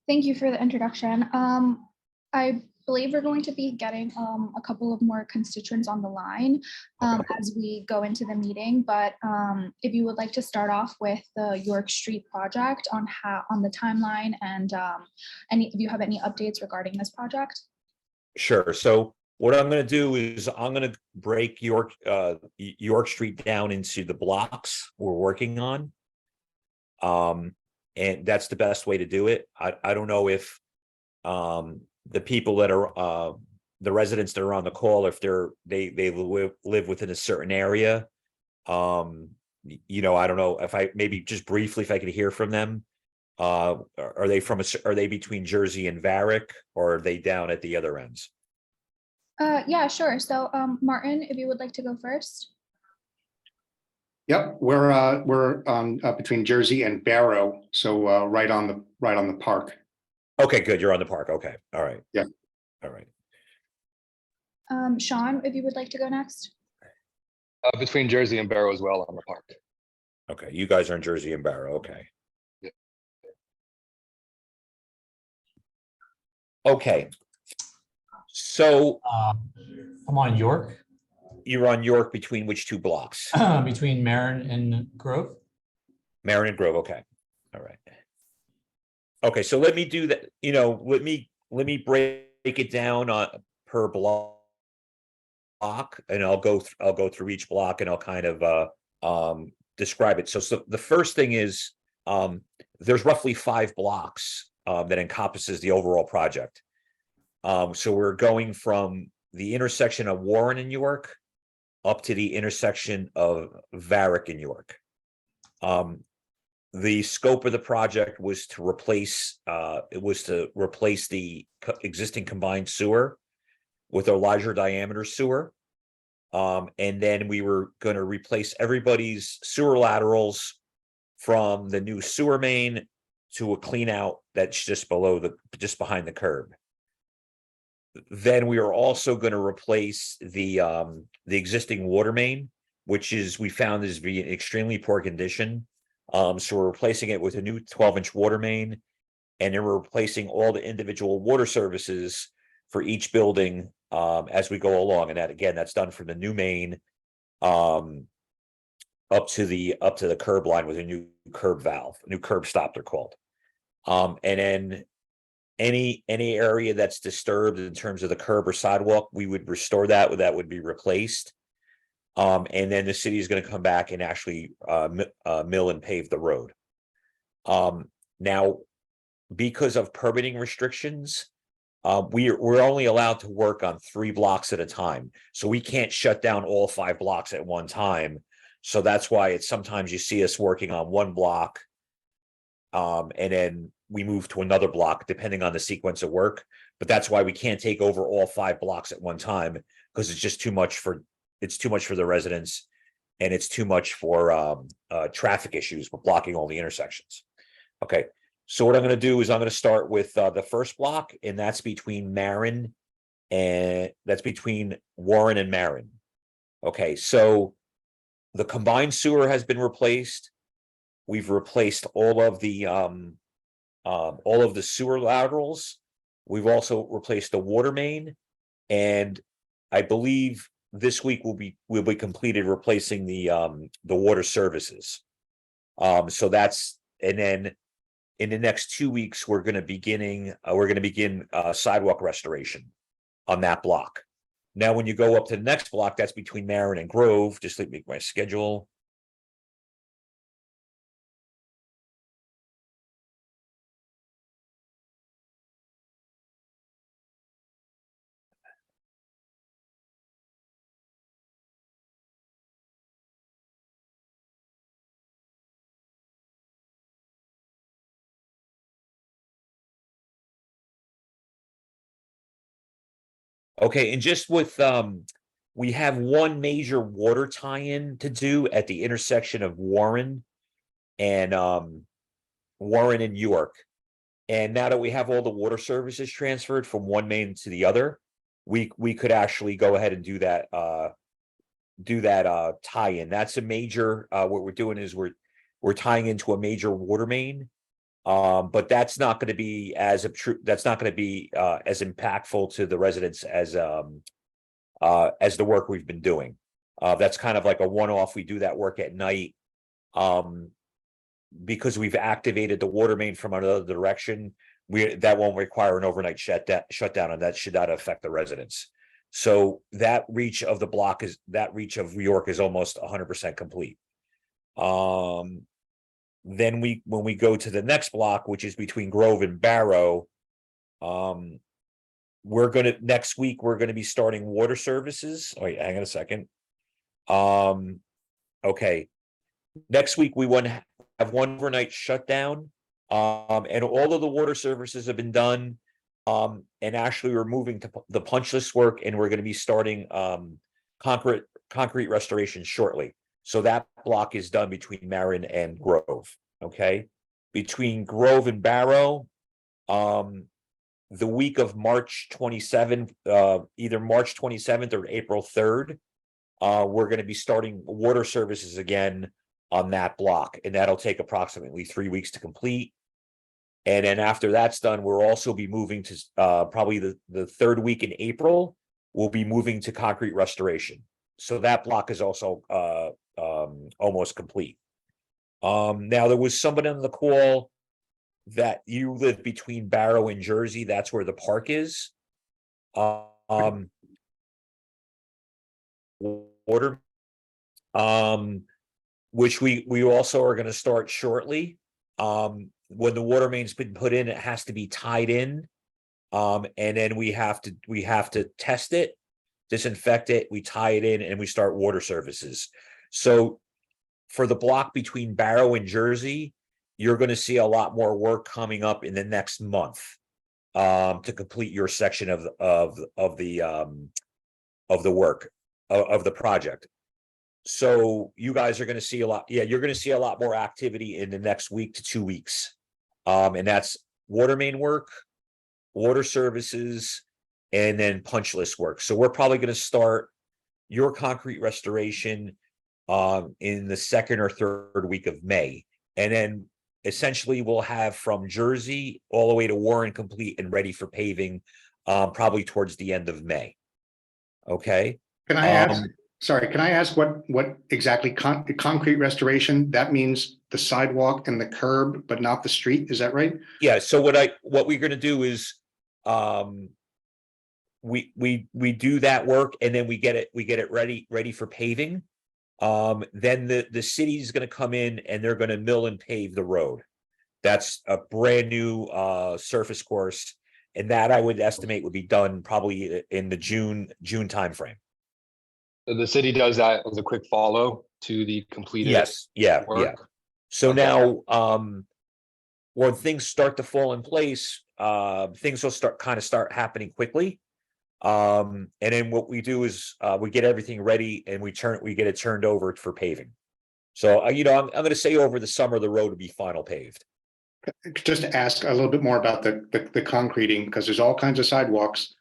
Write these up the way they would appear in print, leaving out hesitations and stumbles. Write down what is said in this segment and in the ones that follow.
Thank you for the introduction. I believe we're going to be getting a couple of more constituents on the line as we go into the meeting. But if you would like to start off with the York Street project on the timeline and if you have any updates regarding this project. Sure. So what I'm going to do is I'm going to break York Street down into the blocks we're working on. And that's the best way to do it. I don't know if the people that are the residents that are on the call, if they live within a certain area. I don't know if I maybe just briefly if I could hear from them. Are they between Jersey and Varick, or are they down at the other ends? Yeah, sure. So Martin, if you would like to go first. Yep, we're between Jersey and Barrow, so right on the park. Okay, good. You're on the park. Okay, all right. Yeah, all right. Sean, if you would like to go next. Between Jersey and Barrow as well on the park. Okay, you guys are in Jersey and Barrow. Okay. Yeah. Okay. So I'm on York. You're on York between which two blocks? Between Marin and Grove. Marin and Grove. Okay. All right. Okay. So let me do that. Let me break it down per block, and I'll go through each block, and I'll kind of describe it. So the first thing is there's roughly 5 blocks that encompasses the overall project. So we're going from the intersection of Warren and York up to the intersection of Varick and York. The scope of the project was to replace the existing combined sewer with a larger diameter sewer. And then we were going to replace everybody's sewer laterals from the new sewer main to a clean out that's just behind the curb. Then we are also going to replace the existing water main, which we found is in extremely poor condition. So we're replacing it with a new 12-inch water main, and then we're replacing all the individual water services for each building as we go along. And that's done from the new main up to the curb line with a new curb valve, a new curb stop they're called. And then any area that's disturbed in terms of the curb or sidewalk, we would restore that would be replaced. And then the city is going to come back and actually mill and pave the road. Now, because of permitting restrictions, we're only allowed to work on 3 blocks at a time. So we can't shut down all 5 blocks at one time. So that's why sometimes you see us working on 1 block, and then we move to another block depending on the sequence of work. But that's why we can't take over all 5 blocks at one time, because it's just too much for the residents, and it's too much for traffic issues. We're blocking all the intersections. Okay, so what I'm going to do is I'm going to start with the first block, and that's between Warren and Marin. Okay, so the combined sewer has been replaced. We've replaced all of the sewer laterals. We've also replaced the water main, and I believe this week will be completed replacing the water services. So that's, and then in the next 2 weeks we're going to begin sidewalk restoration on that block. Now, when you go up to the next block, that's between Marin and Grove. Just let me make my schedule. Okay, and just with we have one major water tie-in to do at the intersection of Warren and York. And now that we have all the water services transferred from one main to the other, we could actually go ahead and do that tie-in. That's a major what we're doing is we're tying into a major water main But that's not going to be that's not going to be as impactful to the residents as the work we've been doing. That's kind of like a one-off. We do that work at night. Because we've activated the water main from another direction, that won't require an overnight shutdown, and that should not affect the residents. So that reach of York is almost 100% complete. Then when we go to the next block, which is between Grove and Barrow, next week we're gonna be starting water services. Wait, hang on a second. Okay. Next week we want to have one overnight shutdown. And all of the water services have been done. And actually we're moving to the punch list work, and we're going to be starting concrete restoration shortly. So that block is done between Marin and Grove. Okay. Between Grove and Barrow, the week of March 27th, either March 27th or April 3rd, we're going to be starting water services again on that block, and that'll take approximately 3 weeks to complete. And then after that's done, we'll also be moving to probably the third week in April, we'll be moving to concrete restoration. So that block is also almost complete. Now there was somebody on the call that you live between Barrow and Jersey. That's where the park is. Water. Which we also are going to start shortly. When the water main's been put in, it has to be tied in. And then we have to test it, disinfect it, we tie it in, and we start water services. So for the block between Barrow and Jersey, you're going to see a lot more work coming up in the next month to complete your section of the work of the project. So you guys are going to see a lot. Yeah, you're going to see a lot more activity in the next week to 2 weeks. And that's water main work, water services, and then punch list work. So we're probably going to start your concrete restoration in the second or third week of May. And then essentially we'll have from Jersey all the way to Warren complete and ready for paving probably towards the end of May. Okay. Can I ask? Sorry, can I ask what exactly concrete restoration? That means the sidewalk and the curb, but not the street. Is that right? Yeah. So what we're going to do is, we do that work, and then we get it ready for paving. Then the city's going to come in and they're going to mill and pave the road. That's a brand new surface course, and that I would estimate would be done probably in the June timeframe. The city does that as a quick follow to the completed. Yes, yeah. So Okay. now, when things start to fall in place, things will start happening quickly. And then what we do is we get everything ready and we get it turned over for paving. So I'm going to say over the summer the road will be final paved. Just to ask a little bit more about the concreting, because there's all kinds of sidewalks.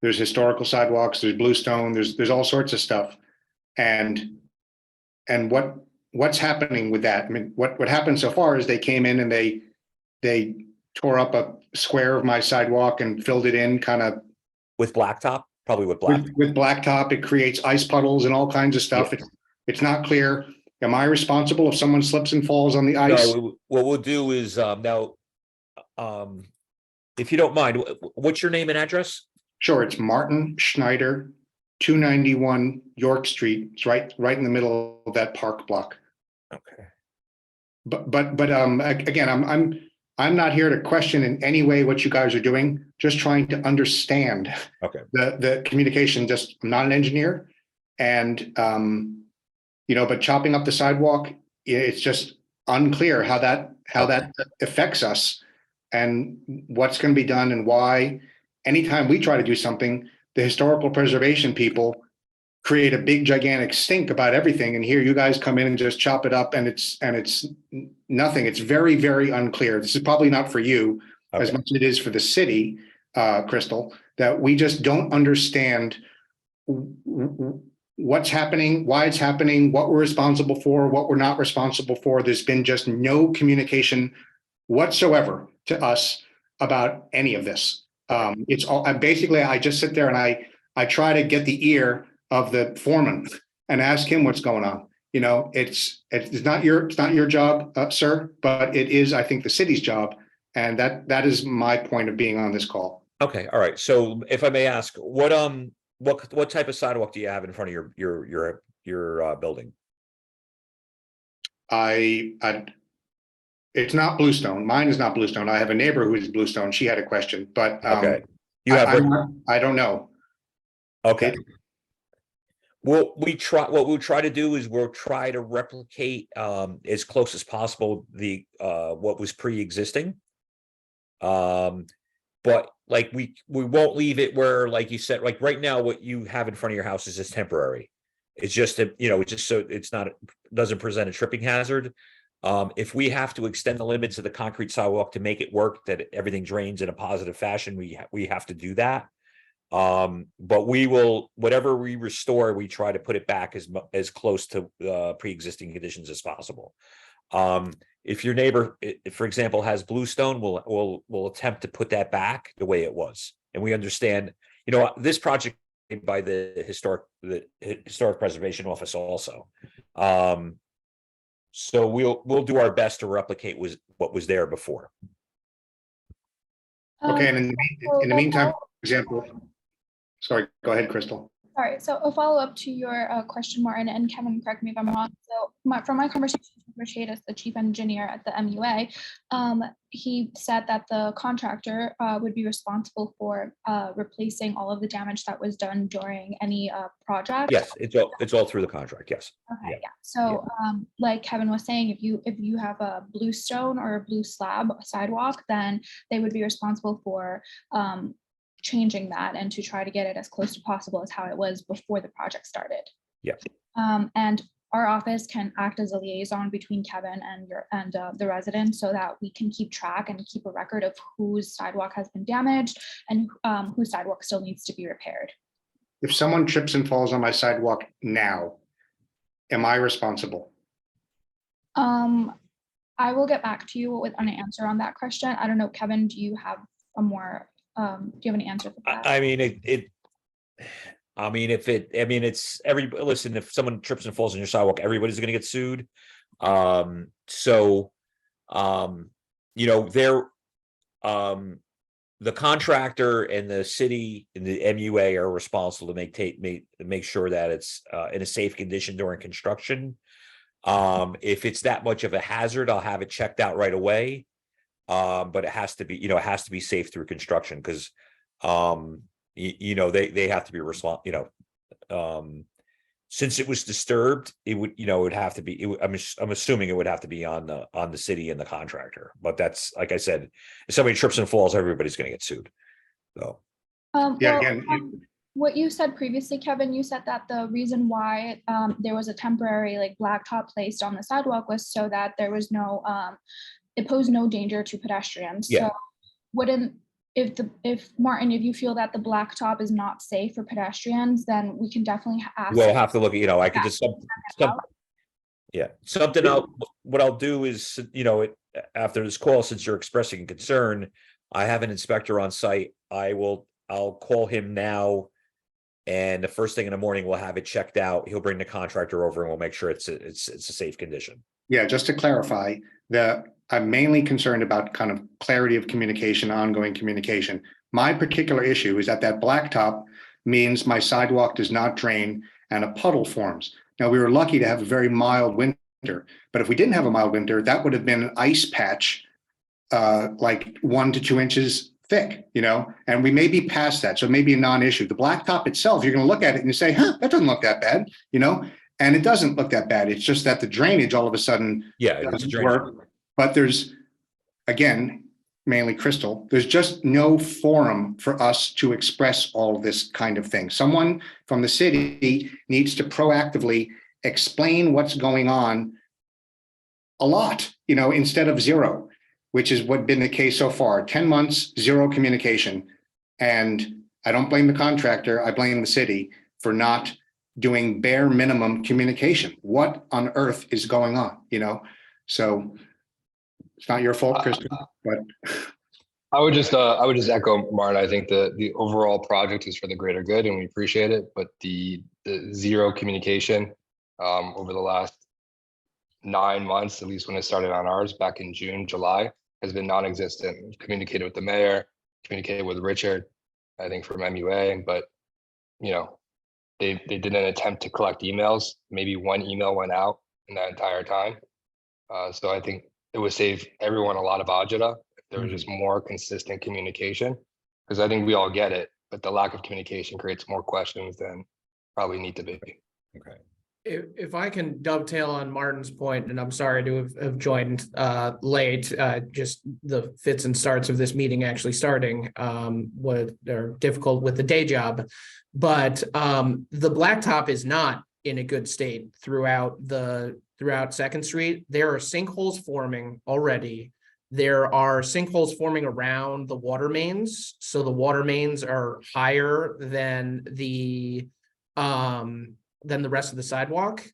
There's historical sidewalks, there's bluestone, there's all sorts of stuff. And what's happening with that? I mean, what happened so far is they came in and they tore up a square of my sidewalk and filled it in kind of with blacktop, probably with blacktop. It creates ice puddles and all kinds of stuff. Yeah. It's not clear. Am I responsible if someone slips and falls on the ice? No, what we'll do is now, if you don't mind, what's your name and address? Sure, it's Martin Schneider, 291 York Street. It's right in the middle of that park block. Okay. But again, I'm not here to question in any way what you guys are doing. Just trying to understand. Okay. The communication. I'm not an engineer, and but chopping up the sidewalk, it's just unclear how that affects us and what's going to be done and why. Anytime we try to do something, the historical preservation people create a big gigantic stink about everything. And here you guys come in and just chop it up, and it's nothing. It's very, very unclear. This is probably not for you as much as it is for the city, Crystal, that we just don't understand what's happening, why it's happening, what we're responsible for, what we're not responsible for. There's been just no communication whatsoever to us about any of this. It's all, I just sit there and I try to get the ear of the foreman and ask him what's going on. You know, it's not your job, sir, but it is, I think, the city's job. And that is my point of being on this call. Okay, all right. So if I may ask, what type of sidewalk do you have in front of your building? It's not Bluestone. Mine is not Bluestone. I have a neighbor who is Bluestone. She had a question, but Okay, you have, I don't know. okay. What we'll try to do is we'll try to replicate as close as possible the what was pre-existing. But like we won't leave it where, like you said, like right now, what you have in front of your house is just temporary. It's just it's just so it's not, doesn't present a tripping hazard. If we have to extend the limits of the concrete sidewalk to make it work, that everything drains in a positive fashion, we have to do that. But we will, whatever we restore, we try to put it back as close to pre-existing conditions as possible. If your neighbor, for example, has Bluestone, we'll attempt to put that back the way it was. And we understand, this project by the historic preservation office also. So we'll do our best to replicate what was there before. Okay, and in the meantime, for example, sorry, go ahead, Crystal. Sorry, so a follow-up to your question, Martin, and Kevin, correct me if I'm wrong. So from my conversation with Mercedes, the chief engineer at the MUA, he said that the contractor would be responsible for replacing all of the damage that was done during any project. Yes, it's all through the contract, yes. Okay, yeah. So like Kevin was saying, if you have a Bluestone or a blue slab sidewalk, then they would be responsible for changing that and to try to get it as close to possible as how it was before the project started. Yeah. And our office can act as a liaison between Kevin and the residents so that we can keep track and keep a record of whose sidewalk has been damaged and whose sidewalk still needs to be repaired. If someone trips and falls on my sidewalk now, am I responsible? I will get back to you with an answer on that question. I don't know, Kevin, do you have a more do you have an answer for that? Listen, if someone trips and falls on your sidewalk, everybody's gonna get sued. The contractor and the city and the MUA are responsible to make sure that it's in a safe condition during construction. If it's that much of a hazard, I'll have it checked out right away. But it has to be, safe through construction because, they have to be responsible, since it was disturbed, it would have to be, I'm assuming it would have to be on the city and the contractor, but that's, like I said, if somebody trips and falls, everybody's going to get sued. So. Yeah, well, again, what you said previously, Kevin, you said that the reason why there was a temporary blacktop placed on the sidewalk was so that there was no, it posed no danger to pedestrians. Yeah. So if Martin, if you feel that the blacktop is not safe for pedestrians, then we can definitely ask. We'll have to look at, I could just, something else. What I'll do is, after this call, since you're expressing a concern, I have an inspector on site. I'll call him now. And the first thing in the morning, we'll have it checked out. He'll bring the contractor over and we'll make sure it's a safe condition. Yeah, just to clarify, I'm mainly concerned about kind of clarity of communication, ongoing communication. My particular issue is that blacktop means my sidewalk does not drain and a puddle forms. Now, we were lucky to have a very mild winter, but if we didn't have a mild winter, that would have been an ice patch, like 1 to 2 inches thick, and we may be past that. So maybe a non-issue. The blacktop itself, you're going to look at it and you say, that doesn't look that bad, and it doesn't look that bad. It's just that the drainage all of a sudden doesn't work. But there's, again, mainly Crystal, there's just no forum for us to express all this kind of thing. Someone from the city needs to proactively explain what's going on a lot, instead of zero, which is what's been the case so far. 10 months, zero communication. And I don't blame the contractor, I blame the city for not doing bare minimum communication. What on earth is going on, So It's not your fault, Kristen, but I would just echo Martin. I think the overall project is for the greater good and we appreciate it, but the zero communication over the last 9 months, at least when it started on ours back in June, July, has been non-existent. We've communicated with the mayor, communicated with Richard, I think from MUA, but you know, they did an attempt to collect emails. Maybe one email went out in that entire time. So I think it would save everyone a lot of agita if there was just more consistent communication. Because I think we all get it, but the lack of communication creates more questions than probably need to be. Okay. If I can dovetail on Martin's point, and I'm sorry to have joined late, just the fits and starts of this meeting actually starting are difficult with the day job. But the blacktop is not in a good state throughout Second Street. There are sinkholes forming already. There are sinkholes forming around the water mains. So the water mains are higher than the rest of the sidewalk.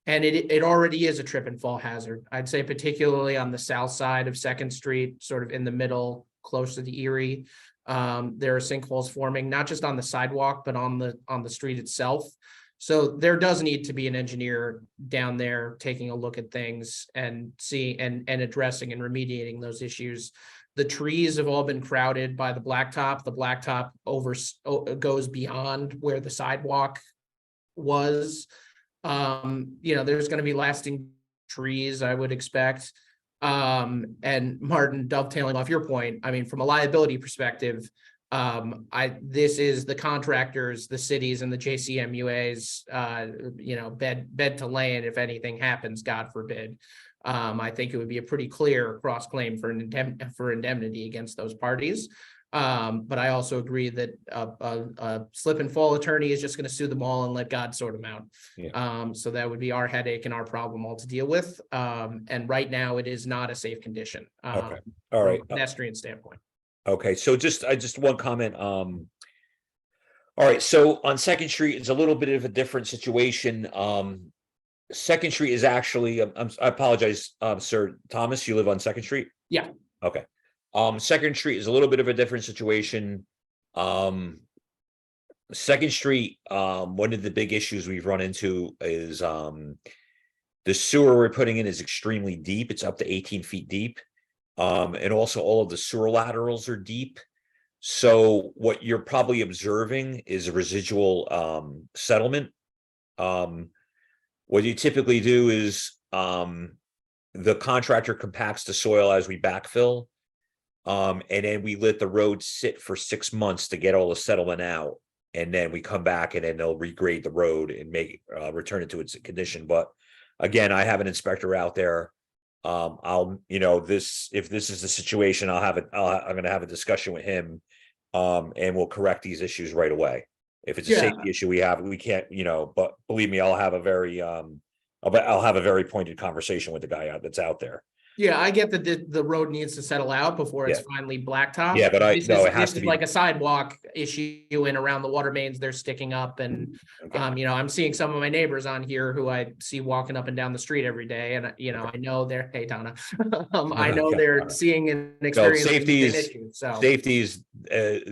And it already is a trip and fall hazard. I'd say particularly on the south side of Second Street, sort of in the middle, close to the Erie. There are sinkholes forming, not just on the sidewalk, but on the street itself. So there does need to be an engineer down there taking a look at things and addressing and remediating those issues. The trees have all been crowded by the blacktop. The blacktop goes beyond where the sidewalk was. There's going to be lasting trees, I would expect. And Martin, dovetailing off your point, I mean, from a liability perspective, this is the contractors, the cities, and the JCMUA's bed to lay in if anything happens, God forbid. I think it would be a pretty clear cross claim for indemnity against those parties. But I also agree that a slip and fall attorney is just going to sue them all and let God sort them out. Yeah. So that would be our headache and our problem all to deal with. And right now it is not a safe condition. Okay. All right. From a pedestrian standpoint. Okay, so just one comment. All right, so on Second Street, it's a little bit of a different situation. Second Street is actually, I apologize, Sir Thomas, you live on Second Street? Yeah. Okay. Second Street is a little bit of a different situation. Second Street, one of the big issues we've run into is the sewer we're putting in is extremely deep. It's up to 18 feet deep. And also all of the sewer laterals are deep. So what you're probably observing is a residual settlement. What you typically do is the contractor compacts the soil as we backfill. And then we let the road sit for 6 months to get all the settlement out. And then we come back and then they'll regrade the road and return it to its condition. But again, I have an inspector out there. If this is the situation, I'm going to have a discussion with him, and we'll correct these issues right away. If it's a safety issue we can't, but believe me, I'll have a very pointed conversation with the guy that's out there. Yeah, I get that the road needs to settle out before it's finally blacktop. Yeah, but it has to be like a sidewalk issue, and around the water mains, they're sticking up. And, I'm seeing some of my neighbors on here who I see walking up and down the street every day. And, I know they're, hey, Donna, I know they're seeing and experiencing safety the same issue. So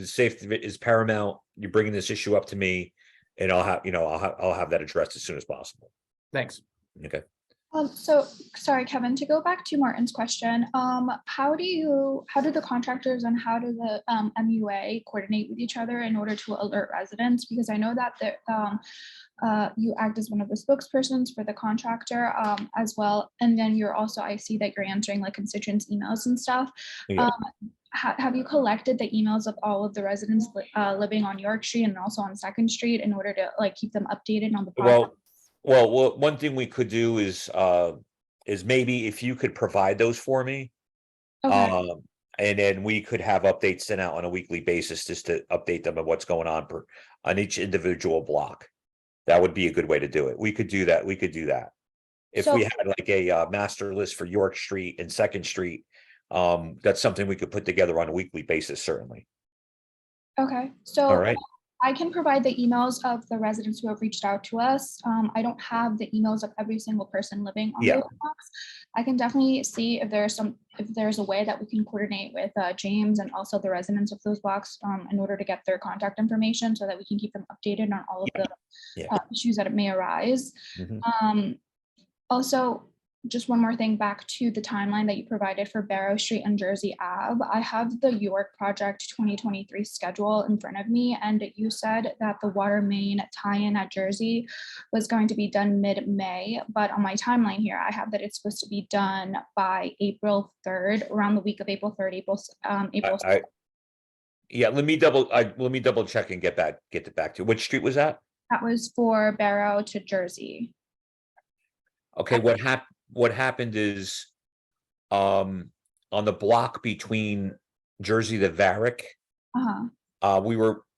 safety is paramount. You're bringing this issue up to me, and I'll have that addressed as soon as possible. Thanks. Okay. So sorry, Kevin, to go back to Martin's question, how do the contractors and how do the MUA coordinate with each other in order to alert residents? Because I know that you act as one of the spokespersons for the contractor as well. And then I see that you're answering like constituents' emails and stuff. Yeah. Have you collected the emails of all of the residents living on York Street and also on Second Street in order to like keep them updated on the project? Well, one thing we could do is maybe if you could provide those for me. Okay. And then we could have updates sent out on a weekly basis just to update them on what's going on each individual block. That would be a good way to do it. We could do that. If we had like a master list for York Street and Second Street, that's something we could put together on a weekly basis, certainly. Okay. So All right. I can provide the emails of the residents who have reached out to us. I don't have the emails of every single person living on Yeah. those blocks. I can definitely see if there's a way that we can coordinate with James and also the residents of those blocks in order to get their contact information so that we can keep them updated on all of the Yeah. issues that may arise. Mhm. Also, just one more thing back to the timeline that you provided for Barrow Street and Jersey Ave. I have the York Project 2023 schedule in front of me, and you said that the water main tie-in at Jersey was going to be done mid-May, but on my timeline here, I have that it's supposed to be done by April 3rd, around the week of April 3rd, April. Yeah, let me double check and get it back to you. Which street was that? That was for Barrow to Jersey. Okay, what happened is, on the block between Jersey to Varick, Uh-huh.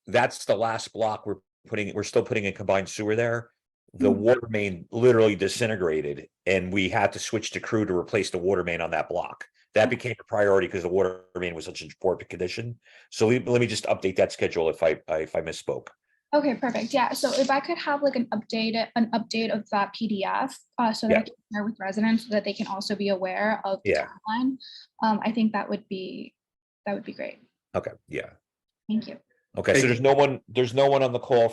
that's the last block we're still putting in combined sewer there. The water main literally disintegrated and we had to switch to crew to replace the water main on that block. That became a priority because the water main was such a poor condition. So let me just update that schedule if I misspoke. Okay, perfect. Yeah, so if I could have like an update of that PDF, so that Yeah. I can share with residents so that they can also be aware of the Yeah. timeline. I think that would be great. Okay, yeah. Thank you. Okay, so Thank there's no one on the call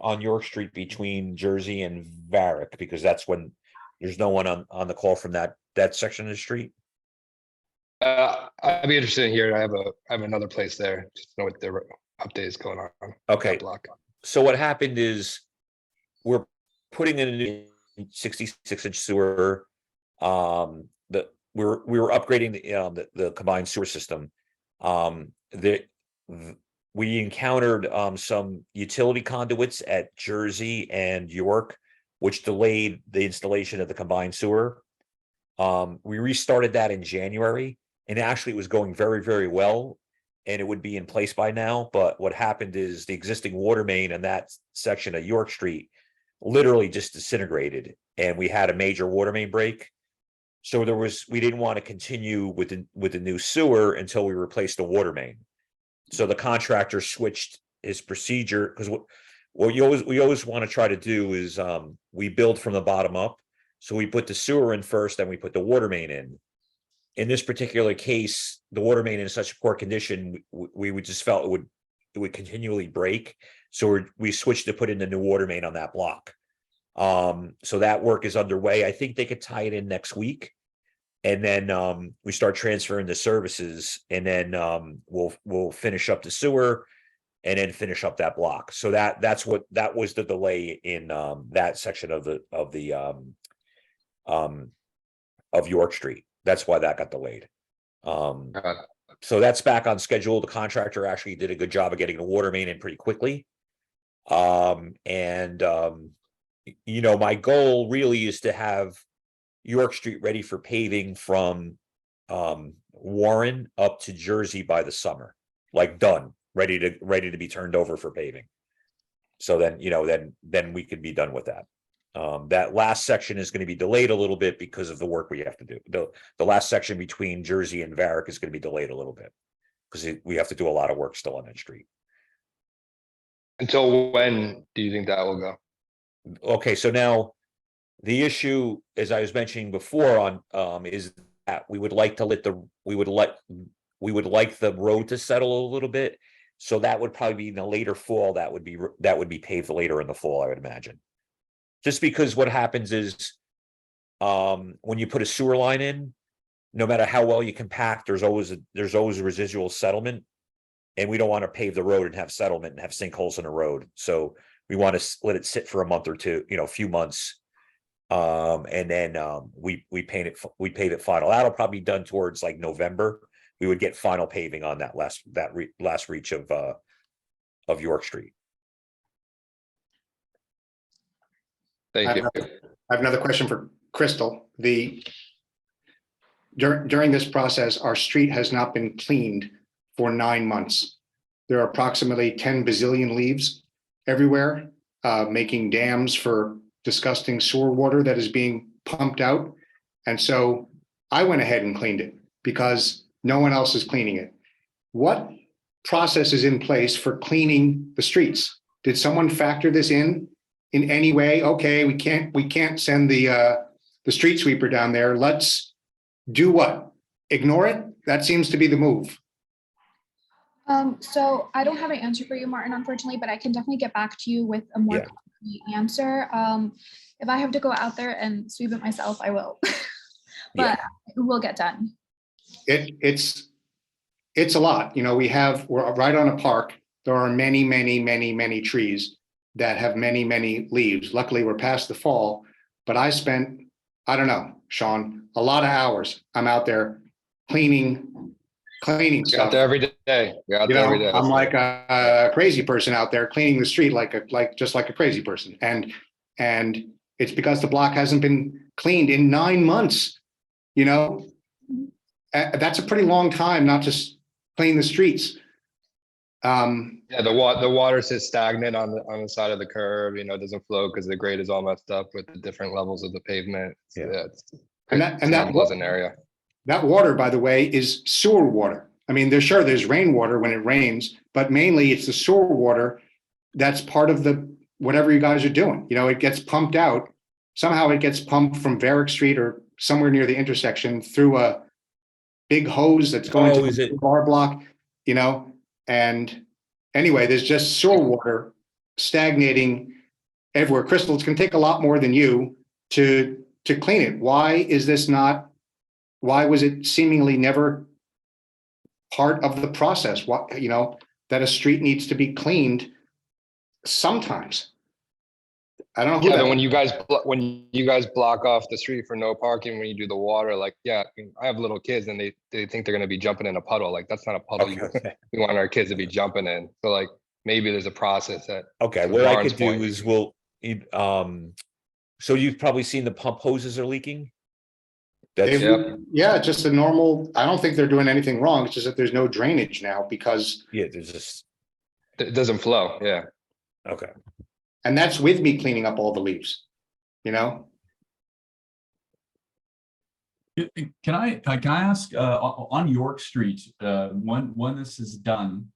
on York Street between Jersey and Varick, because that's when there's no one on the call from that section of the street. I'd be interested in hearing. I have another place there. Just know what the update is going on. Okay. that block. So what happened is we're putting in a new 66-inch sewer. We were upgrading the combined sewer system. We encountered some utility conduits at Jersey and York, which delayed the installation of the combined sewer. We restarted that in January, and actually it was going very, very well, and it would be in place by now. But what happened is the existing water main in that section of York Street literally just disintegrated, and we had a major water main break. So we didn't want to continue with the new sewer until we replaced the water main. So the contractor switched his procedure, because what we always want to try to do is we build from the bottom up. So we put the sewer in first, then we put the water main in. In this particular case, the water main in such poor condition, we would just felt it would continually break. So we switched to put in the new water main on that block. So that work is underway. I think they could tie it in next week. And then we start transferring the services, and then we'll finish up the sewer and then finish up that block. So that was the delay in that section of York Street. That's why that got delayed. So that's back on schedule. The contractor actually did a good job of getting the water main in pretty quickly. My goal really is to have York Street ready for paving from Warren up to Jersey by the summer, like done, ready to be turned over for paving. So then we could be done with that. That last section is going to be delayed a little bit because of the work we have to do. The last section between Jersey and Varick is going to be delayed a little bit because we have to do a lot of work still on that street. Until when do you think that will go? Okay, so now the issue, as I was mentioning before, is that we would like the road to settle a little bit. So that would probably be in the later fall. That would be paved later in the fall, I would imagine. Just because what happens is, when you put a sewer line in, no matter how well you compact, there's always a residual settlement, and we don't want to pave the road and have settlement and have sinkholes in the road. So we want to let it sit for a month or two, a few months. And then we pave it final. That'll probably be done towards like November. We would get final paving on that last reach of York Street. Thank you. I have another question for Crystal. During this process, our street has not been cleaned for 9 months. There are approximately 10 bazillion leaves everywhere, making dams for disgusting sewer water that is being pumped out. And so I went ahead and cleaned it because no one else is cleaning it. What processes in place for cleaning the streets? Did someone factor this in any way? Okay, we can't send the street sweeper down there. Let's do what? Ignore it? That seems to be the move. So I don't have an answer for you, Martin, unfortunately, but I can definitely get back to you with a more Yeah. concrete answer. If I have to go out there and sweep it myself, I will. Yeah. But it will get done. It's a lot. You know, we're right on a park. There are many, many, many, many trees that have many, many leaves. Luckily, we're past the fall, but I spent, I don't know, Sean, a lot of hours. I'm out there cleaning You're out stuff. there every day. You're out You there every know, day. I'm like a crazy person out there cleaning the street just like a crazy person. And it's because the block hasn't been cleaned in 9 months. You know, that's a pretty long time not to clean the streets. Yeah, the water sits stagnant on the side of the curb, you know, it doesn't flow because the grade is all messed up with the different levels of the pavement. Yeah. It's And it's that an unpleasant area. That water, by the way, is sewer water. I mean, there's rainwater when it rains, but mainly it's the sewer water that's part of whatever you guys are doing. You know, it gets pumped out. Somehow it gets pumped from Varick Street or somewhere near the intersection through a big hose that's going Oh, to is the it? bar block, you know? And anyway, there's just sewer water stagnating everywhere. Crystal, it's gonna take a lot more than you to clean it. Why was it seemingly never part of the process? What, you know, that a street needs to be cleaned sometimes. I don't know who Yeah, that. but when you guys block off the street for no parking, when you do the water, like, yeah, I mean, I have little kids and they think they're gonna be jumping in a puddle. Like, that's not a puddle Okay. we want our kids to be jumping in. So like, maybe there's a process that. Okay, to what I Lauren's could do point, is so you've probably seen the pump hoses are leaking? That's, Yeah, just a normal, I don't think they're doing anything wrong. It's just that there's no drainage now because, yeah, there's just, it doesn't flow, yeah. okay. and that's with me cleaning up all the leaves, you know? Can I ask, on York Street, when this is done,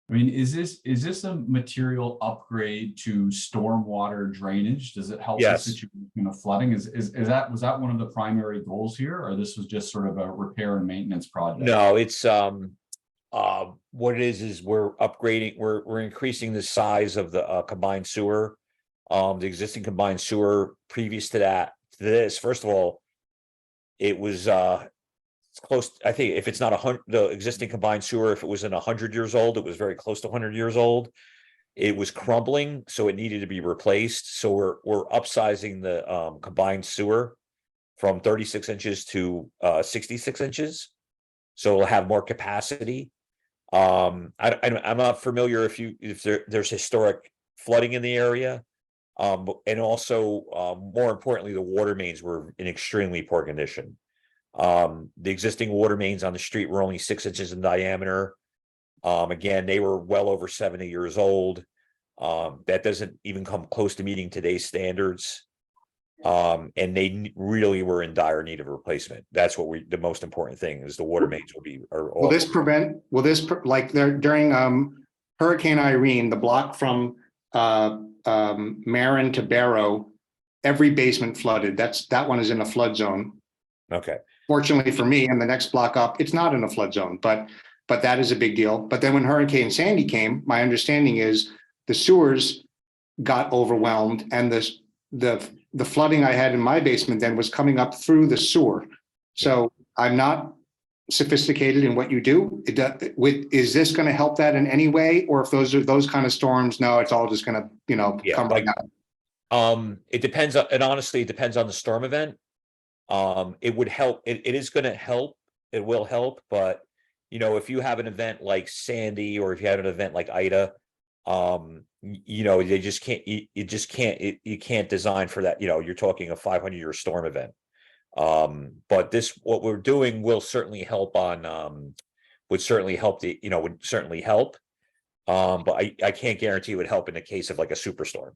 I mean, is this a material upgrade to stormwater drainage? Does it help the Yes. situation of flooding? Was that one of the primary goals here, or this was just sort of a repair and maintenance project? No, it's, what it is we're upgrading, we're increasing the size of the combined sewer. The existing combined sewer previous to this, first of all, it was, it's close, I think if it's not 100, the existing combined sewer, if it wasn't 100 years old, it was very close to 100 years old. It was crumbling, so it needed to be replaced. So we're upsizing the combined sewer from 36 inches to 66 inches. So it'll have more capacity. I'm not familiar if there's historic flooding in the area. And also, more importantly, the water mains were in extremely poor condition. The existing water mains on the street were only 6 inches in diameter. Again, they were well over 70 years old. That doesn't even come close to meeting today's standards. And they really were in dire need of replacement. That's the most important thing is the water mains Will this like during Hurricane Irene, the block from Marin to Barrow, every basement flooded. That one is in a flood zone. Okay. Fortunately for me, and the next block up, it's not in a flood zone, but that is a big deal. But then when Hurricane Sandy came, my understanding is the sewers got overwhelmed, and the flooding I had in my basement then was coming up through the sewer. So I'm not sophisticated in what you do. Is this going to help that in any way, or if those are those kind of storms? No, it's all just going to come right out. It depends on, and honestly, it depends on the storm event. It would help. It is going to help. It will help, but if you have an event like Sandy, or if you have an event like Ida, they just can't. You can't design for that. You're talking a 500-year storm event. But what we're doing will certainly help would certainly help. But I can't guarantee it would help in the case of like a superstorm.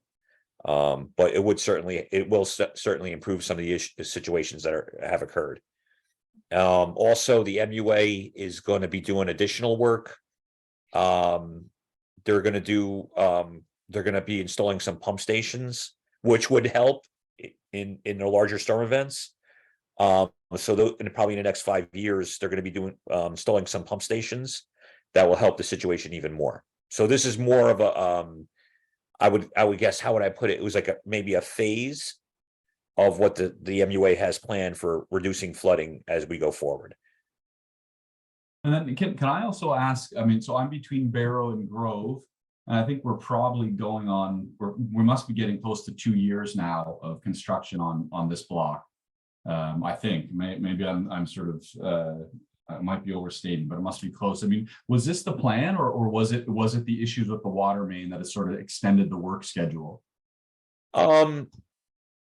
But it will certainly improve some of the situations that have occurred. Also, the MUA is going to be doing additional work They're gonna do, they're gonna be installing some pump stations, which would help in the larger storm events. So probably in the next 5 years, they're gonna be doing, installing some pump stations that will help the situation even more. So this is more of a, I would guess, how would I put it? It was like maybe a phase of what the MUA has planned for reducing flooding as we go forward. And then can I also ask, I mean, so I'm between Barrow and Grove, and I think we're probably going on, we must be getting close to 2 years now of construction on this block. I think maybe I'm sort of, I might be overstating, but it must be close. I mean, was this the plan, or was it the issues with the water main that has sort of extended the work schedule?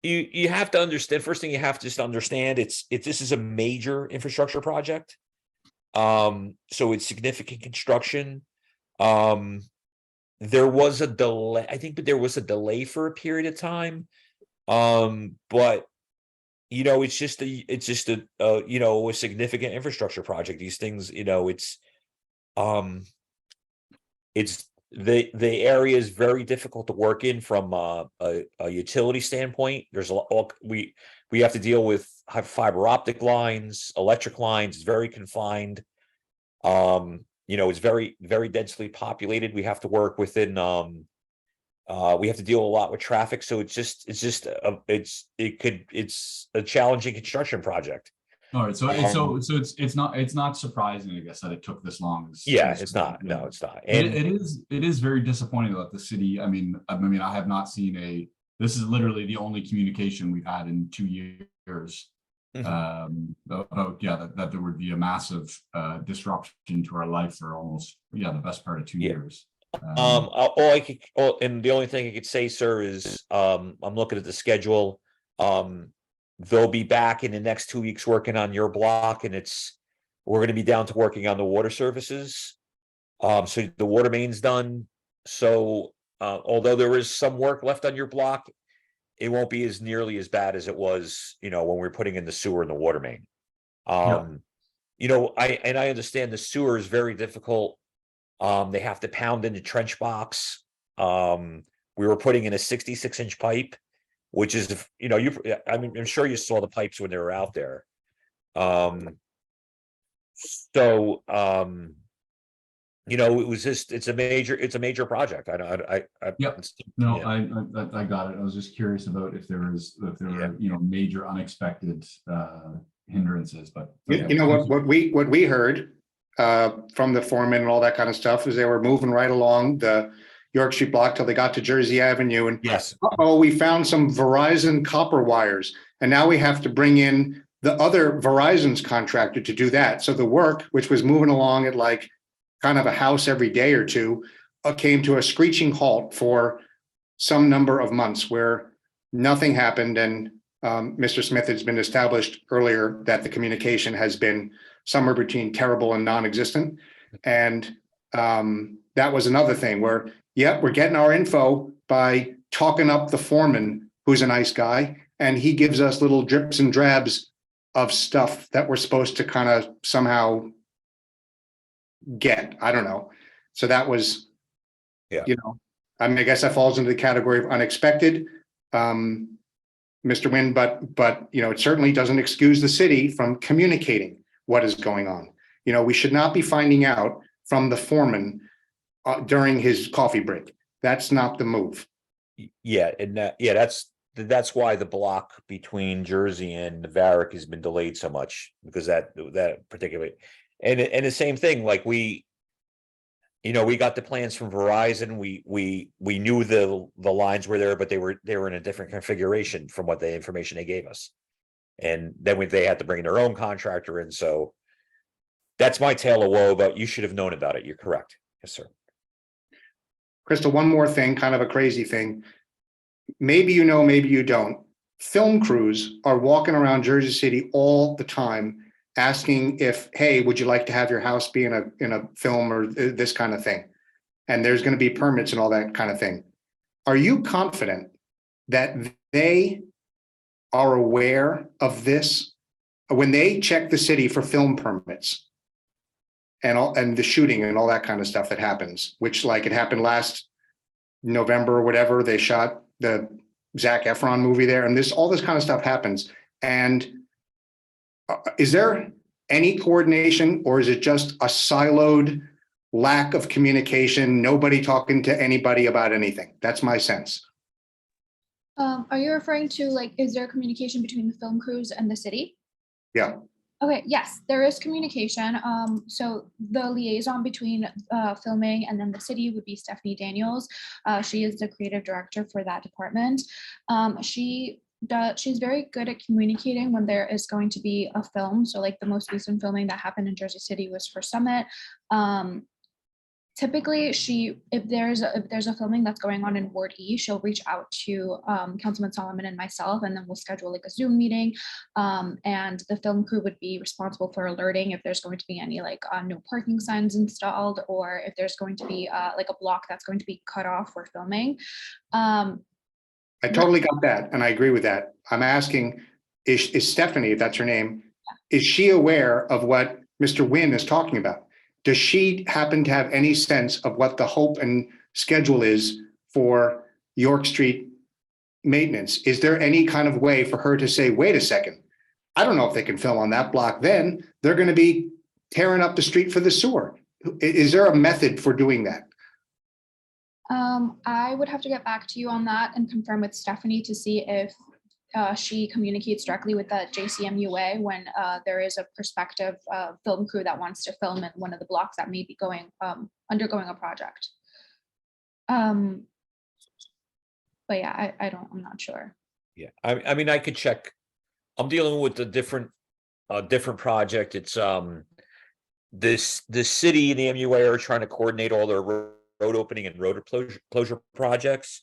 You have to understand, first thing you have to just understand, this is a major infrastructure project. So it's significant construction. There was a delay, I think, but there was a delay for a period of time. But it's just a a significant infrastructure project. These things, the area is very difficult to work in from a utility standpoint. There's we have to deal with fiber optic lines, electric lines. It's very confined. It's very, very densely populated. We have to work within, we have to deal a lot with traffic. So it's a challenging construction project. All right, so it's not surprising, I guess, that it took this long. Yeah, it's not. No, it's not. It And is very disappointing that the city, I mean, I have not seen this is literally the only communication we've had in 2 years. About that there would be a massive disruption to our life for almost the best part of 2 years. and the only thing I could say, sir, is I'm looking at the schedule. They'll be back in the next 2 weeks working on your block, and we're going to be down to working on the water services. So the water main's done. So although there is some work left on your block, it won't be as nearly as bad as it was, when we were putting in the sewer and the water main. I understand the sewer is very difficult. They have to pound in the trench box. We were putting in a 66-inch pipe, which is, I'm sure you saw the pipes when they were out there. It was just, it's a major project. Yep. No, I got it. I was just curious about if there were, major unexpected hindrances, but. What we heard from the foreman and all that kind of stuff is they were moving right along the York Street block till they got to Jersey Avenue, and Yes. we found some Verizon copper wires, and now we have to bring in the other Verizon's contractor to do that. So the work, which was moving along at like kind of a house every day or two, came to a screeching halt for some number of months where nothing happened. And Mr. Smith has been established earlier that the communication has been somewhere between terrible and non-existent. And that was another thing where, we're getting our info by talking up the foreman, who's a nice guy, and he gives us little drips and drabs of stuff that we're supposed to kind of somehow get. I don't know. So that was, I guess that falls into the category of unexpected, Mr. Nguyen, but it certainly doesn't excuse the city from communicating what is going on. We should not be finding out from the foreman during his coffee break. That's not the move. Yeah, and that's why the block between Jersey and Varick has been delayed so much, because that particularly, and the same thing, like we got the plans from Verizon. We knew the lines were there, but they were in a different configuration from what the information they gave us, and then they had to bring their own contractor in. So that's my tale of woe. But you should have known about it. You're correct. Yes, sir. Crystal, one more thing, kind of a crazy thing. Maybe maybe you don't. Film crews are walking around Jersey City all the time asking if, hey, would you like to have your house be in a film or this kind of thing? And there's going to be permits and all that kind of thing. Are you confident that they are aware of this when they check the city for film permits? and the shooting and all that kind of stuff that happens, which like it happened last November or whatever, they shot the Zac Efron movie there, and all this kind of stuff happens. And is there any coordination, or is it just a siloed lack of communication, nobody talking to anybody about anything? That's my sense. Are you referring to like, is there communication between the film crews and the city? Yeah. Okay, yes, there is communication. So the liaison between filming and then the city would be Stephanie Daniels. She is the creative director for that department. She's very good at communicating when there is going to be a film. So like the most recent filming that happened in Jersey City was for Summit. Typically, if there's a filming that's going on in Ward E, she'll reach out to Councilman Solomon and myself, and then we'll schedule like a Zoom meeting. And the film crew would be responsible for alerting if there's going to be any like no parking signs installed, or if there's going to be like a block that's going to be cut off for filming. I totally got that, and I agree with that. I'm asking, is Stephanie, if that's her name, is she aware of what Mr. Nguyen is talking about? Does she happen to have any sense of what the hope and schedule is for York Street maintenance? Is there any kind of way for her to say, wait a second, I don't know if they can film on that block then, they're going to be tearing up the street for the sewer. Is there a method for doing that? I would have to get back to you on that and confirm with Stephanie to see if she communicates directly with the JCMUA when there is a prospective film crew that wants to film in one of the blocks that may be undergoing a project. But yeah, I'm not sure. Yeah, I mean, I could check. I'm dealing with a different project. It's the city and the MUA are trying to coordinate all their road opening and road closure projects.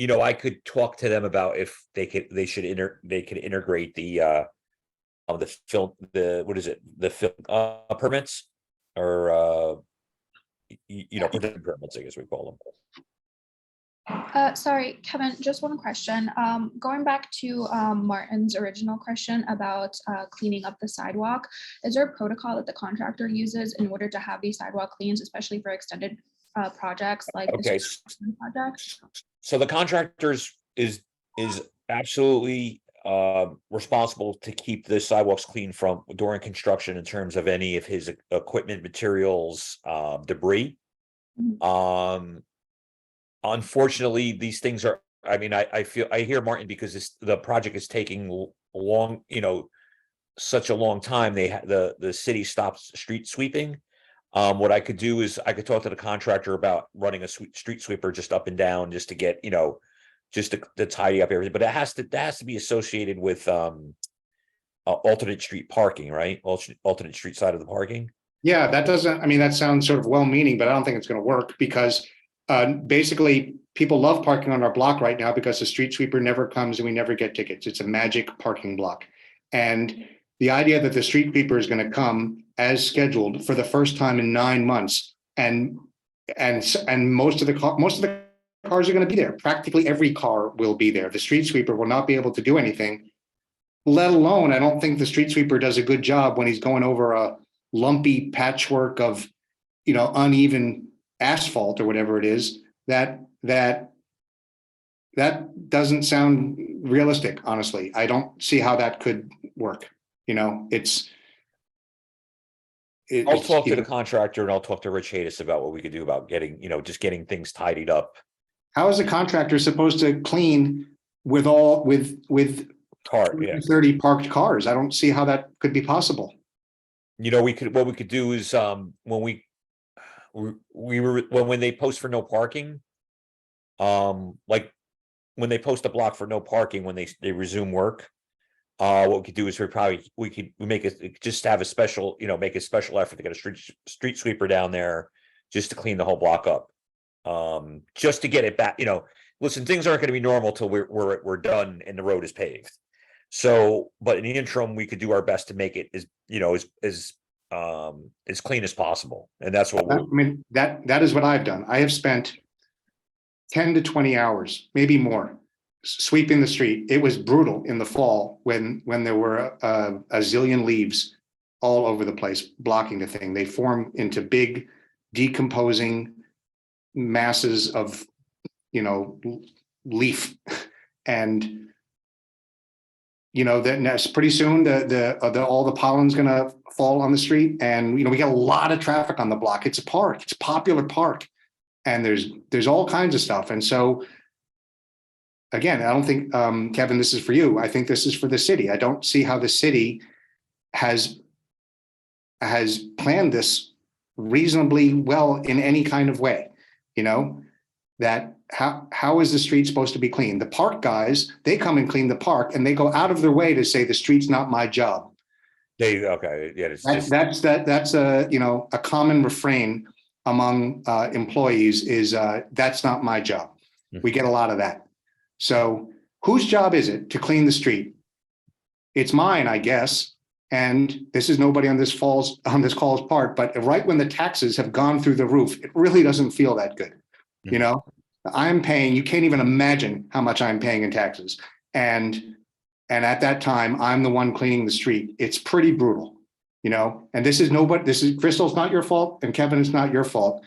You know, I could talk to them about if they could integrate the film, the film permits, or production permits, I guess we call them. Sorry, Kevin, just one question. Going back to Martin's original question about cleaning up the sidewalk, is there a protocol that the contractor uses in order to have these sidewalk cleans, especially for extended projects like Okay. this project? So the contractors is absolutely responsible to keep the sidewalks clean during construction in terms of any of his equipment, materials, debris. Unfortunately, these things are, I mean, I hear Martin, because the project is taking long, such a long time. The city stops street sweeping. What I could do is I could talk to the contractor about running a street sweeper just up and down, just to get, just to tidy up everything. But it has to be associated with alternate street parking, right? Alternate street side of the parking. Yeah, that sounds sort of well-meaning, but I don't think it's going to work, because basically people love parking on our block right now because the street sweeper never comes and we never get tickets. It's a magic parking block. And the idea that the street sweeper is going to come as scheduled for the first time in 9 months, and most of the cars are going to be there. Practically every car will be there. The street sweeper will not be able to do anything, let alone, I don't think the street sweeper does a good job when he's going over a lumpy patchwork of, uneven asphalt or whatever it is. That doesn't sound realistic, honestly. I don't see how that could work. I'll talk to the contractor, and I'll talk to Rich Hadis about what we could do about getting, just getting things tidied up. How is a contractor supposed to clean with 30 parked cars? I don't see how that could be possible. What we could do is when they post for no parking, like when they post a block for no parking, when they resume work, what we could do is we make it, just have a special, make a special effort to get a street sweeper down there just to clean the whole block up. Just to get it back, listen, things aren't going to be normal till we're done and the road is paved. So, but in the interim, we could do our best to make it as clean as possible. And that's what that is what I've done. I have spent 10 to 20 hours, maybe more, sweeping the street. It was brutal in the fall when there were a zillion leaves all over the place, blocking the thing. They form into big decomposing masses of, leaf. And, that's pretty soon all the pollen's gonna fall on the street. And, we get a lot of traffic on the block. It's a park, it's a popular park. And there's all kinds of stuff. And so, again, I don't think, Kevin, this is for you. I think this is for the city. I don't see how the city has planned this reasonably well in any kind of way, that how is the street supposed to be clean? The park guys, they come and clean the park and they go out of their way to say the street's not my job. Okay, yeah, it's just, That's a common refrain among employees is that's not my job. We get a lot of that. So whose job is it to clean the street? It's mine, I guess. And this is nobody on this call's part, but right when the taxes have gone through the roof, it really doesn't feel that good. I'm paying, you can't even imagine how much I'm paying in taxes. And at that time, I'm the one cleaning the street. It's pretty brutal, and this is Crystal's not your fault and Kevin, it's not your fault,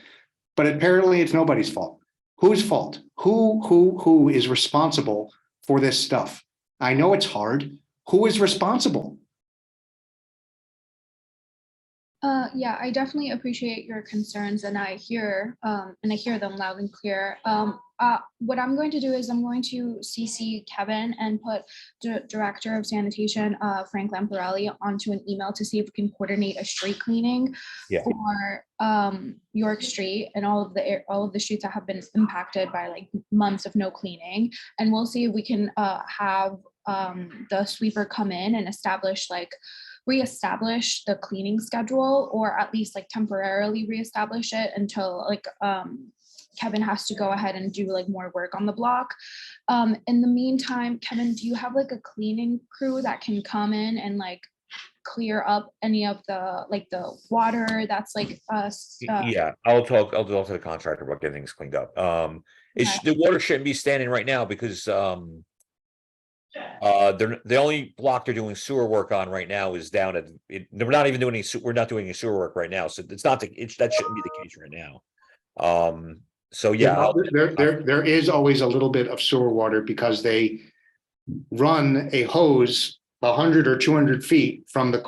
but apparently it's nobody's fault. Whose fault? Who is responsible for this stuff? I know it's hard. Who is responsible? Yeah, I definitely appreciate your concerns and I hear them loud and clear. What I'm going to do is I'm going to CC Kevin and put Director of Sanitation, Frank Lamparelli, onto an email to see if we can coordinate a street cleaning for York Street and all of the streets that have been impacted by like months of no cleaning. And we'll see if we can have the sweeper come in and reestablish the cleaning schedule, or at least like temporarily reestablish it until like Kevin has to go ahead and do like more work on the block. In the meantime, Kevin, do you have like a cleaning crew that can come in and like clear up any of the water that's like yeah, I'll talk to the contractor about getting things cleaned up. The water shouldn't be standing right now because the only block they're doing sewer work on right now is down at we're not doing any sewer work right now, so that shouldn't be the case right now. So yeah, there is always a little bit of sewer water because they run a hose 100 or 200 feet from the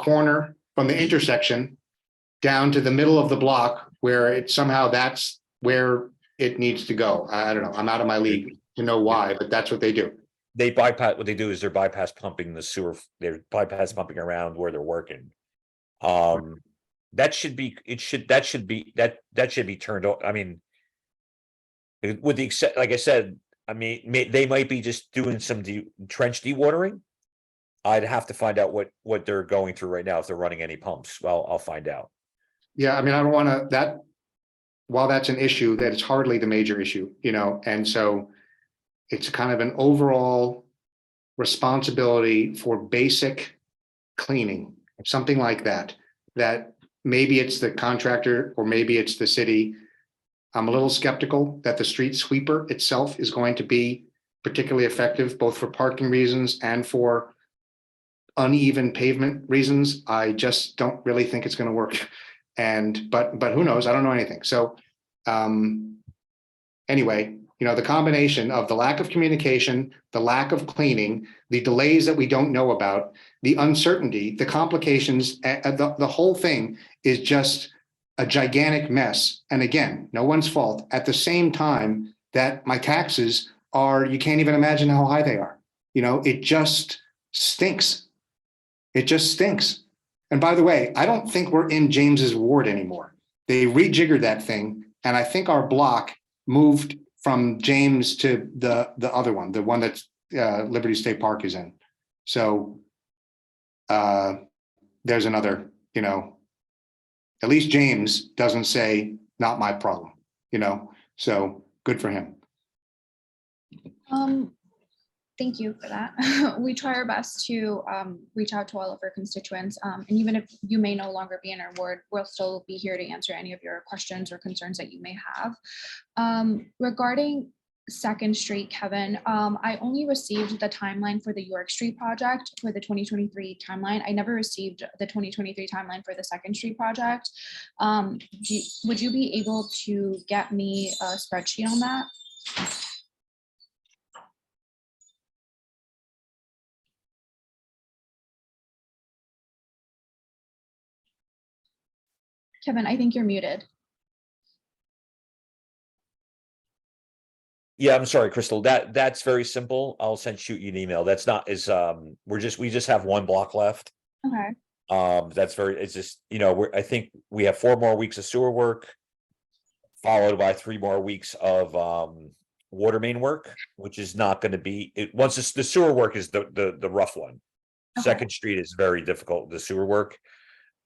intersection down to the middle of the block where that's where it needs to go. I don't know, I'm out of my league to know why, but that's what they do. what they do is they're bypass pumping the sewer. They're bypass pumping around where they're working. That should be turned on. I mean, with the except, like I said, I mean, they might be just doing some trench dewatering. I'd have to find out what they're going through right now, if they're running any pumps. Well, I'll find out. Yeah, I mean, I don't want to, while that's an issue, that it's hardly the major issue, and so it's kind of an overall responsibility for basic cleaning, something like that maybe it's the contractor or maybe it's the city. I'm a little skeptical that the street sweeper itself is going to be particularly effective, both for parking reasons and for uneven pavement reasons. I just don't really think it's going to work. But who knows? I don't know anything. So anyway, the combination of the lack of communication, the lack of cleaning, the delays that we don't know about, the uncertainty, the complications, the whole thing is just a gigantic mess. And again, no one's fault. At the same time that my taxes you can't even imagine how high they are. It just stinks. It just stinks. And by the way, I don't think we're in James's ward anymore. They rejiggered that thing. And I think our block moved from James to the other one, the one that Liberty State Park is in. So there's another, at least James doesn't say, not my problem, so good for him. Thank you for that. We try our best to reach out to all of our constituents. And even if you may no longer be in our ward, we'll still be here to answer any of your questions or concerns that you may have. Regarding Second Street, Kevin, I only received the timeline for the York Street project for the 2023 timeline. I never received the 2023 timeline for the Second Street project. Would you be able to get me a spreadsheet on that? Kevin, I think you're muted. Yeah, I'm sorry, Crystal. That's very simple. I'll shoot you an email. That's not is we just have one block left. Okay, That's it's just, I think we have 4 more weeks of sewer work. Followed by 3 more weeks of water main work, which is not going to be once the sewer work is the rough one. Okay. Second Street is very difficult, the sewer work.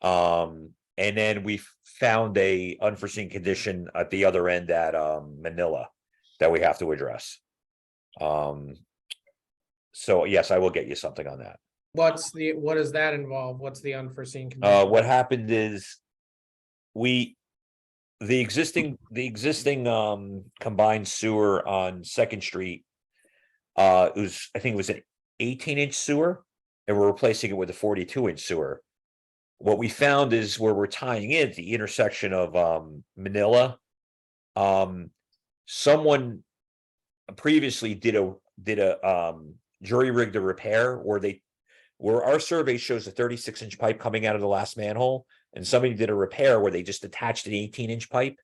And then we found a unforeseen condition at the other end at Manila that we have to address. So yes, I will get you something on that. What does that involve? What's the unforeseen condition? What happened is the existing combined sewer on Second Street, I think it was an 18-inch sewer, and we're replacing it with a 42-inch sewer. What we found is where we're tying in at the intersection of Manila, someone previously did a jury rigged a repair where our survey shows a 36-inch pipe coming out of the last manhole, and somebody did a repair where they just attached an 18-inch pipe.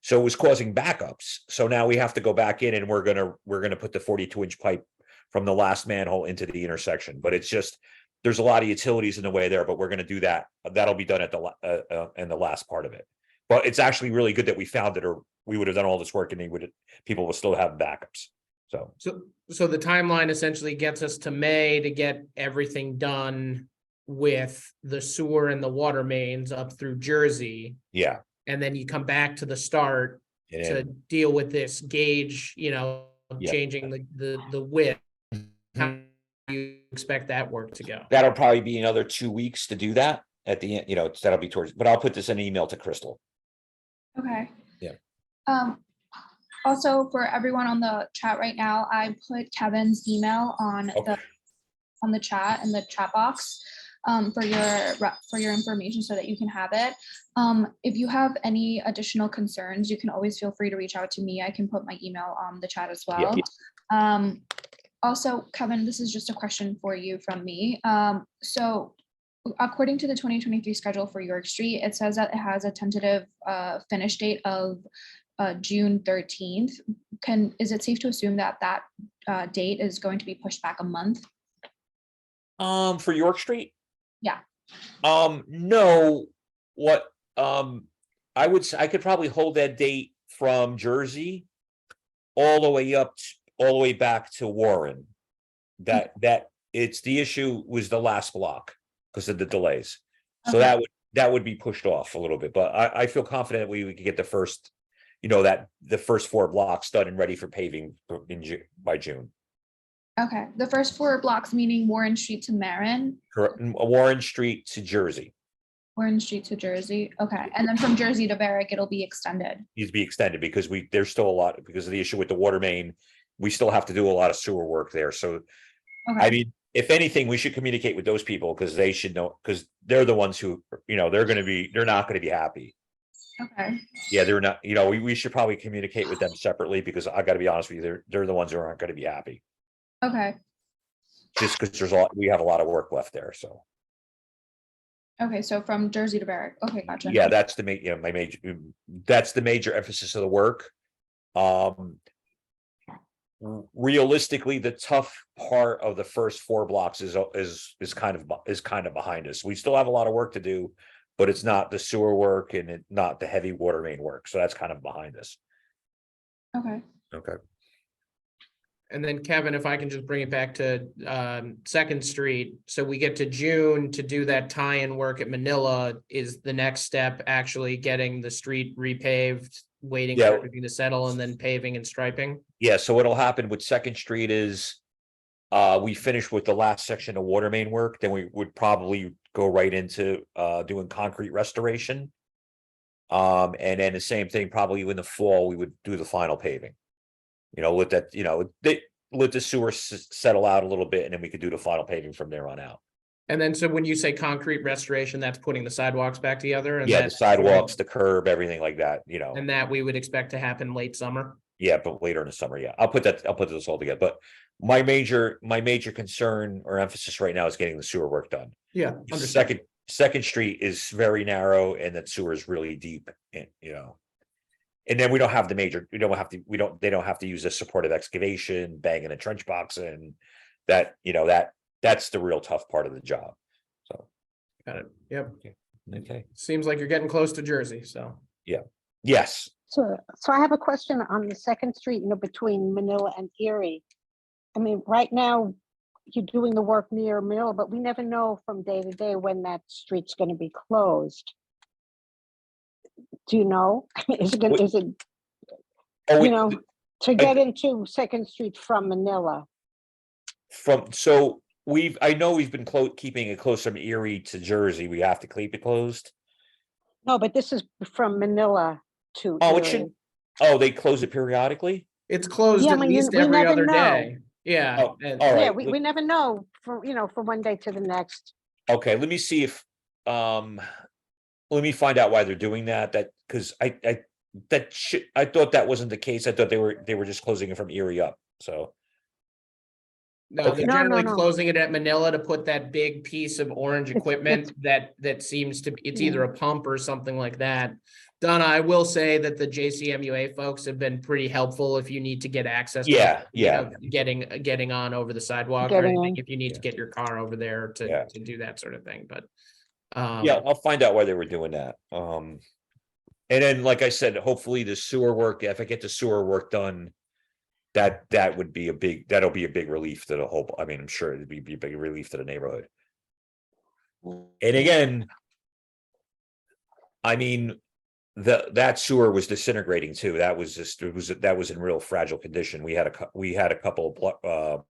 So it was causing backups. So now we have to go back in and we're gonna put the 42-inch pipe from the last manhole into the intersection. But it's just, there's a lot of utilities in the way there, but we're gonna do that. That'll be done at in the last part of it. But it's actually really good that we found it, or we would have done all this work and people will still have backups. So the timeline essentially gets us to May to get everything done with the sewer and the water mains up through Jersey. Yeah. And then you come back to the start And to deal with this gauge, Yeah. changing the width. How do you expect that work to go? that'll probably be another 2 weeks to do that at the end, that'll be towards, but I'll put this in an email to Crystal. okay. Yeah. Also, for everyone on the chat right now, I put Kevin's email on Okay. the chat in the chat box for your information so that you can have it. If you have any additional concerns, you can always feel free to reach out to me. I can put my email on the chat as well. Also, Kevin, this is just a question for you from me. So according to the 2023 schedule for York Street, it says that it has a tentative finish date of June 13th. Is it safe to assume that date is going to be pushed back a month? For York Street? Yeah. No, I could probably hold that date from Jersey all the way back to Warren. That it's the issue was the last block because of the delays. So Okay. that would be pushed off a little bit, but I feel confident we could get the first, the first 4 blocks done and ready for paving by June. Okay, the first 4 blocks, meaning Warren Street to Marin, Correct. Warren Street to Jersey Warren Street to Jersey. Okay, and then from Jersey to Barrick, it'll be extended. needs to be extended because there's still a lot because of the issue with the water main. We still have to do a lot of sewer work there. So, I Okay, mean, if anything, we should communicate with those people because they should know, because they're the ones who, they're not going to be happy. okay, Yeah, they're not, we should probably communicate with them separately because I got to be honest with you, they're the ones who aren't going to be happy. okay, Just because we have a lot of work left there. So, okay, so from Jersey to Barrick. Okay, gotcha. yeah, that's that's the major emphasis of the work. Realistically, the tough part of the first 4 blocks is kind of behind us. We still have a lot of work to do, but it's not the sewer work and not the heavy water main work. So that's kind of behind us. Okay, Okay. And then Kevin, if I can just bring it back to Second Street, so we get to June to do that tie-in work at Manila. Is the next step actually getting the street repaved, waiting for Yeah. everything to settle, and then paving and striping? Yeah, so what'll happen with Second Street is we finish with the last section of water main work, then we would probably go right into doing concrete restoration. And then the same thing, probably in the fall, we would do the final paving. Let that, let the sewer settle out a little bit, and then we could do the final paving from there on out. And then, so when you say concrete restoration, that's putting the sidewalks back together? And Yeah, the that's sidewalks, the curb, everything like that, And that we would expect to happen late summer? yeah, but later in the summer, yeah, I'll put this all together, but my major concern or emphasis right now is getting the sewer work done. Yeah. understood. Second Street is very narrow and that sewer is really deep and, and then we don't have the major, they don't have to use a supportive excavation, banging a trench box in. That's the real tough part of the job. So, Got it. Yep. okay, Seems like you're getting close to Jersey, so. yes, So I have a question on the Second Street, between Manila and Erie. I mean, right now, you're doing the work near Manila, but we never know from day to day when that street's gonna be closed. Do you know? Is it, Oh, to get into Second Street from Manila? I know we've been keeping it close from Erie to Jersey. We have to keep it closed. No, but this is from Manila to Oh, Erie. it should, they close it periodically? It's closed Yeah, at I mean, least we every never other know. day. Yeah. Oh, and- all right. Yeah, we never know from one day to the next. Okay, let me see if, let me find out why they're doing that, because I thought that wasn't the case. I thought they were just closing it from Erie up, so. No, Okay. they're No, generally no. closing it at Manila to put that big piece of orange equipment that seems to, it's either a pump or something like that. Donna, I will say that the JCMUA folks have been pretty helpful if you need to get access. to, Yeah. Getting on over the sidewalk or Getting anything, on. if you need to get your car over there Yeah. to do that sort of thing, but. Yeah, I'll find out why they were doing that. And then, like I said, hopefully the sewer work, if I get the sewer work done, that'll be a big relief to the whole, I'm sure it'd be a big relief to the neighborhood. And again, that sewer was disintegrating too. That was in real fragile condition. We had a couple of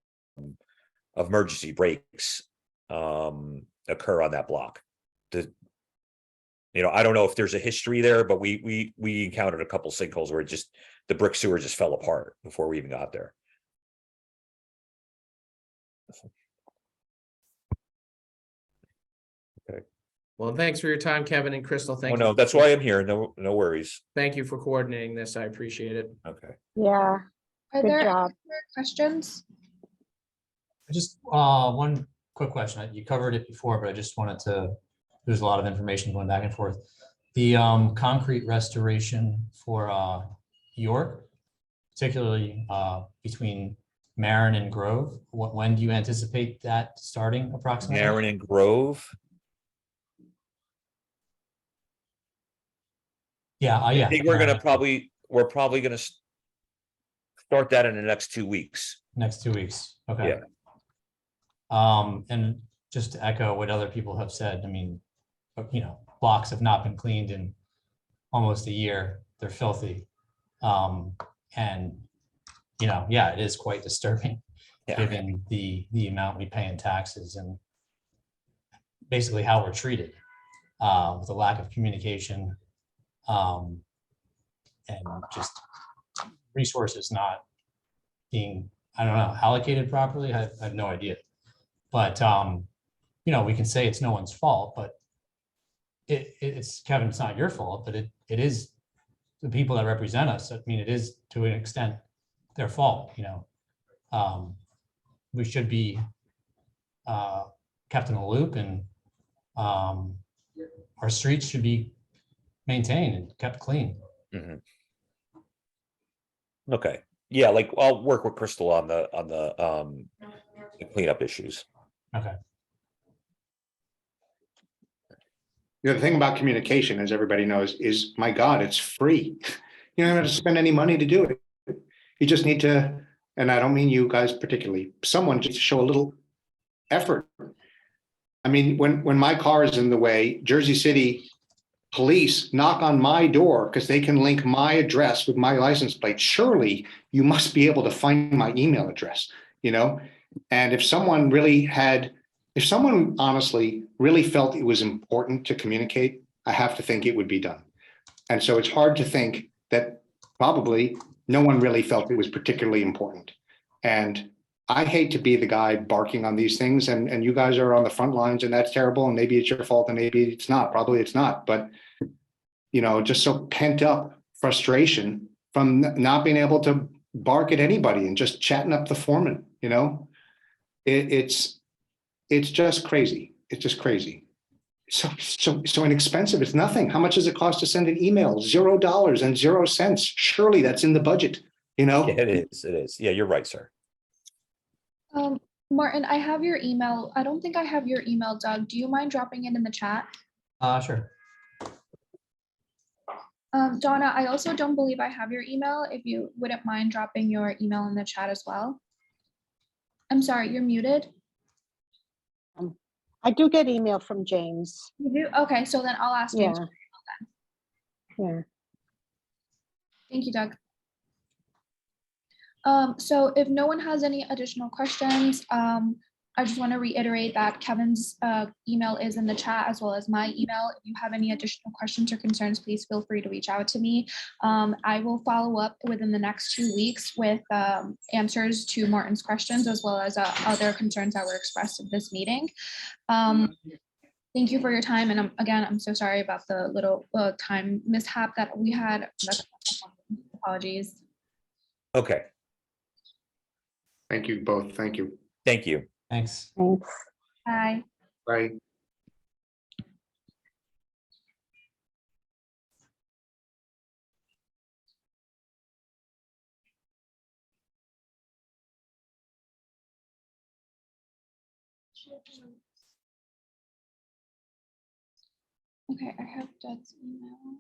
emergency breaks occur on that block. I don't know if there's a history there, but we encountered a couple sinkholes where the brick sewer just fell apart before we even got there. Well, thanks for your time, Kevin and Crystal. Oh, Thank you. no, that's why I'm here. No worries. Thank you for coordinating this. I appreciate it. Okay. Yeah, Are Good there any job. other questions? Just one quick question. You covered it before, but I just wanted to, there's a lot of information going back and forth. The concrete restoration for York, particularly between Marin and Grove, when do you anticipate that starting approximately? Marin and Grove. Yeah, I think we're probably gonna start that in the next 2 weeks. Next 2 weeks, okay. Yeah. And just to echo what other people have said, blocks have not been cleaned in almost a year. They're filthy. And, it is quite disturbing, Yeah. given the amount we pay in taxes and basically how we're treated, with the lack of communication, and just resources not being, allocated properly. I have no idea. But, we can say it's no one's fault, but it's Kevin, it's not your fault, but it is the people that represent us. It is to an extent their fault, we should be kept in the loop, and our streets should be maintained and kept clean. Mhm. Okay, yeah, I'll work with Crystal on the cleanup issues. Okay. The thing about communication, as everybody knows, is, my God, it's free. You don't have to spend any money to do it. You just need to, and I don't mean you guys particularly, someone just show a little effort. When my car is in the way, Jersey City police knock on my door because they can link my address with my license plate. Surely you must be able to find my email address, And if someone honestly really felt it was important to communicate, I have to think it would be done. And so it's hard to think that probably no one really felt it was particularly important. And I hate to be the guy barking on these things, and you guys are on the front lines, and that's terrible, and maybe it's your fault, and maybe it's not, probably it's not, but just so pent up frustration from not being able to bark at anybody and just chatting up the foreman, it's just crazy. It's just crazy. So inexpensive. It's nothing. How much does it cost to send an email? $0 and 0 cents. Surely that's in the budget, Yeah, it is. It is. Yeah, you're right, sir. Martin, I have your email. I don't think I have your email, Doug. Do you mind dropping it in the chat? Sure. Donna, I also don't believe I have your email. If you wouldn't mind dropping your email in the chat as well. I'm sorry, you're muted. I do get email from James. You do? Okay, so then I'll ask Yeah. James. Yeah. Thank you, Doug. So if no one has any additional questions, I just want to reiterate that Kevin's email is in the chat as well as my email. If you have any additional questions or concerns, please feel free to reach out to me. I will follow up within the next 2 weeks with answers to Martin's questions as well as other concerns that were expressed at this meeting. Thank you for your time. And again, I'm so sorry about the little time mishap that we had. Apologies. Okay, Thank you both. Thank you. thank you. Thanks. Thanks. Bye. Bye. Okay, I have Doug's email.